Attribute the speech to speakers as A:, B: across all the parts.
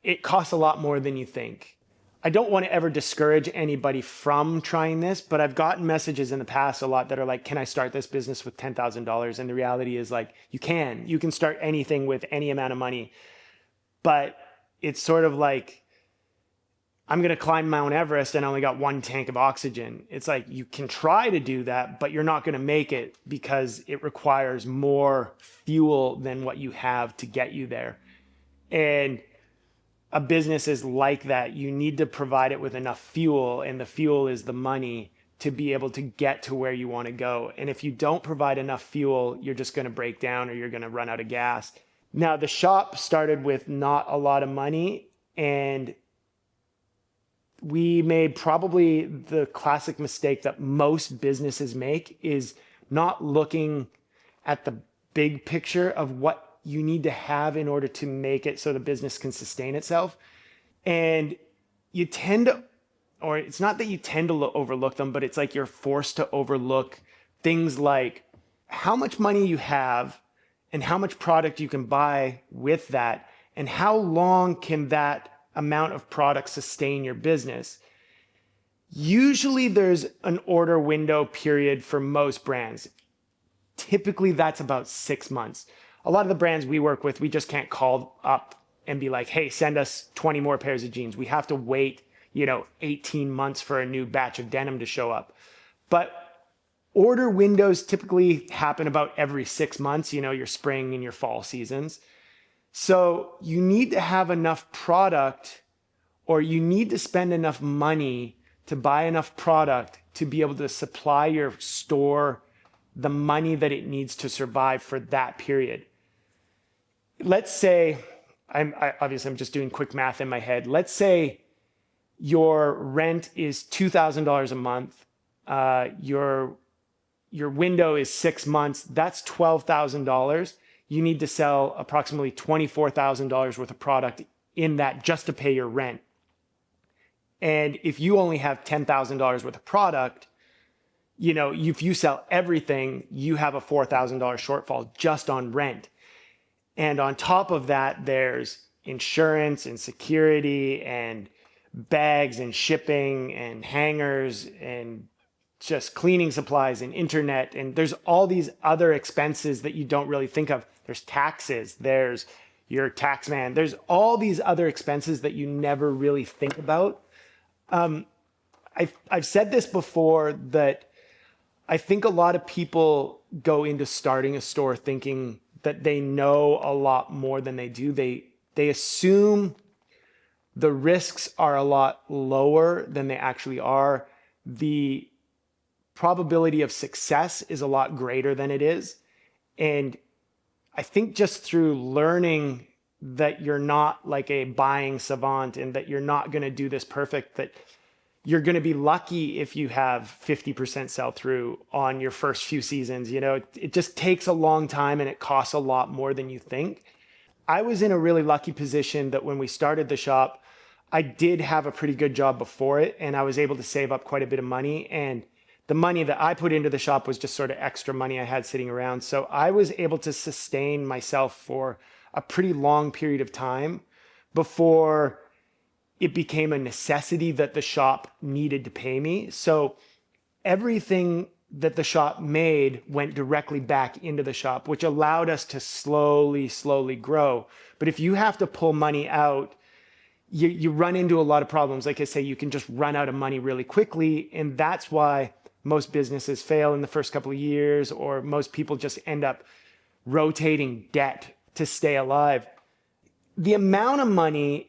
A: it costs a lot more than you think. I don't want to ever discourage anybody from trying this, but I've gotten messages in the past a lot that are like, can I start this business with $10,000? And the reality is like, you can start anything with any amount of money, but it's sort of like, I'm going to climb Mount Everest and I only got one tank of oxygen. It's like, you can try to do that, but you're not going to make it because it requires more fuel than what you have to get you there. And a business is like that. You need to provide it with enough fuel, and the fuel is the money to be able to get to where you want to go. And if you don't provide enough fuel, you're just going to break down or you're going to run out of gas. Now, the shop started with not a lot of money, and we made probably the classic mistake that most businesses make is not looking at the big picture of what you need to have in order to make it so the business can sustain itself. And you tend to, or it's not that you tend to overlook them, but it's like you're forced to overlook things like how much money you have and how much product you can buy with that, and how long can that amount of product sustain your business. Usually there's an order window period for most brands. Typically that's about 6 months. A lot of the brands we work with, we just can't call up and be like, hey, send us 20 more pairs of jeans. We have to wait, 18 months for a new batch of denim to show up. But order windows typically happen about every 6 months, your spring and your fall seasons. So you need to have enough product, or you need to spend enough money to buy enough product to be able to supply your store the money that it needs to survive for that period. Let's say, I'm just doing quick math in my head. Let's say your rent is $2,000 a month. Your window is 6 months. That's $12,000. You need to sell approximately $24,000 worth of product in that just to pay your rent. And if you only have $10,000 worth of product, if you sell everything, you have a $4,000 shortfall just on rent. And on top of that, there's insurance and security and bags and shipping and hangers and just cleaning supplies and internet. And there's all these other expenses that you don't really think of. There's taxes, there's your tax man, there's all these other expenses that you never really think about. I've said this before, that I think a lot of people go into starting a store thinking that they know a lot more than they do. They assume the risks are a lot lower than they actually are. The probability of success is a lot greater than it is. And I think just through learning that you're not like a buying savant and that you're not going to do this perfect, that you're going to be lucky if you have 50% sell through on your first few seasons. It just takes a long time and it costs a lot more than you think. I was in a really lucky position that when we started the shop, I did have a pretty good job before it, and I was able to save up quite a bit of money. And the money that I put into the shop was just sort of extra money I had sitting around. So I was able to sustain myself for a pretty long period of time before it became a necessity that the shop needed to pay me. So everything that the shop made went directly back into the shop, which allowed us to slowly grow. But if you have to pull money out, you run into a lot of problems. Like I say, you can just run out of money really quickly. And that's why most businesses fail in the first couple of years, or most people just end up rotating debt to stay alive. The amount of money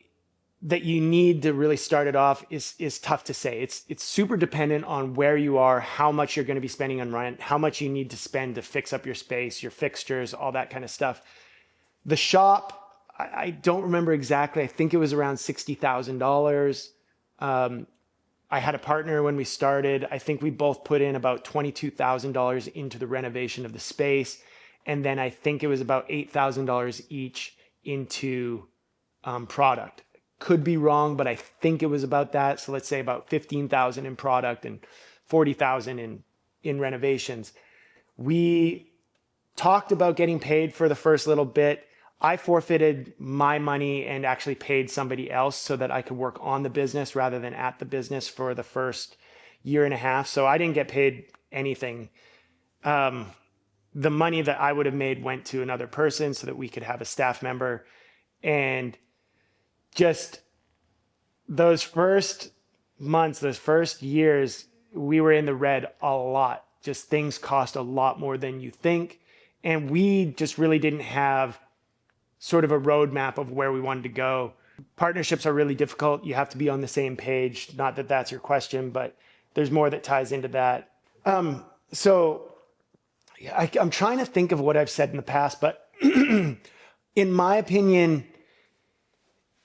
A: that you need to really start it off is tough to say. It's super dependent on where you are, how much you're going to be spending on rent, how much you need to spend to fix up your space, your fixtures, all that kind of stuff. The shop, I don't remember exactly. I think it was around $60,000. I had a partner when we started. I think we both put in about $22,000 into the renovation of the space. And then I think it was about $8,000 each into product. Could be wrong, but I think it was about that. So let's say about 15,000 in product and 40,000 in renovations. We talked about getting paid for the first little bit. I forfeited my money and actually paid somebody else so that I could work on the business rather than at the business for the first year and a half. So I didn't get paid anything. The money that I would have made went to another person so that we could have a staff member. And just those first months, those first years, we were in the red a lot. Just things cost a lot more than you think. And we just really didn't have sort of a roadmap of where we wanted to go. Partnerships are really difficult. You have to be on the same page. Not that that's your question, but there's more that ties into that. So I'm trying to think of what I've said in the past, but in my opinion,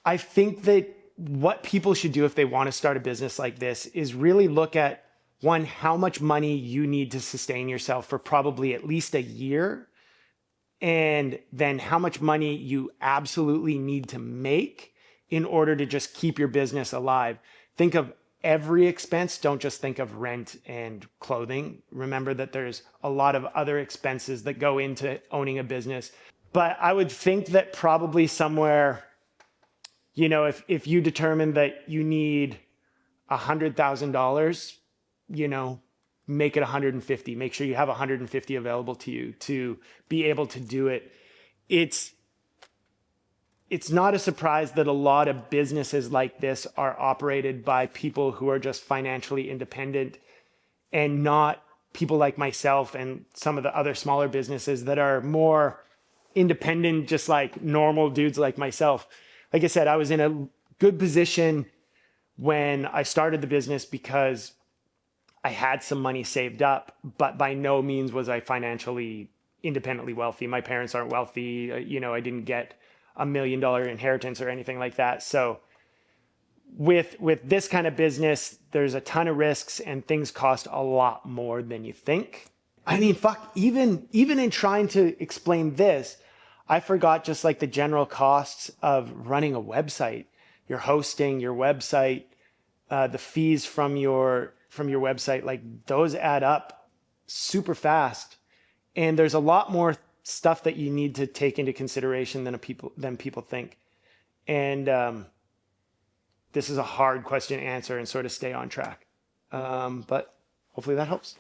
A: I think that what people should do if they want to start a business like this is really look at, one, how much money you need to sustain yourself for probably at least a year, and then how much money you absolutely need to make in order to just keep your business alive. Think of every expense. Don't just think of rent and clothing. Remember that there's a lot of other expenses that go into owning a business. But I would think that probably somewhere, if you determine that you need $100,000, make it 150. Make sure you have 150 available to you to be able to do it. It's not a surprise that a lot of businesses like this are operated by people who are just financially independent, and not people like myself and some of the other smaller businesses that are more independent, just like normal dudes like myself. Like I said, I was in a good position when I started the business because I had some money saved up, but by no means was I financially independently wealthy. My parents aren't wealthy. I didn't get $1 million inheritance or anything like that. So with this kind of business, there's a ton of risks and things cost a lot more than you think. I mean, fuck, even in trying to explain this, I forgot just like the general costs of running a website, your hosting, your website, the fees from your website, like those add up super fast. And there's a lot more stuff that you need to take into consideration than people think. And this is a hard question to answer and sort of stay on track. But hopefully that helps.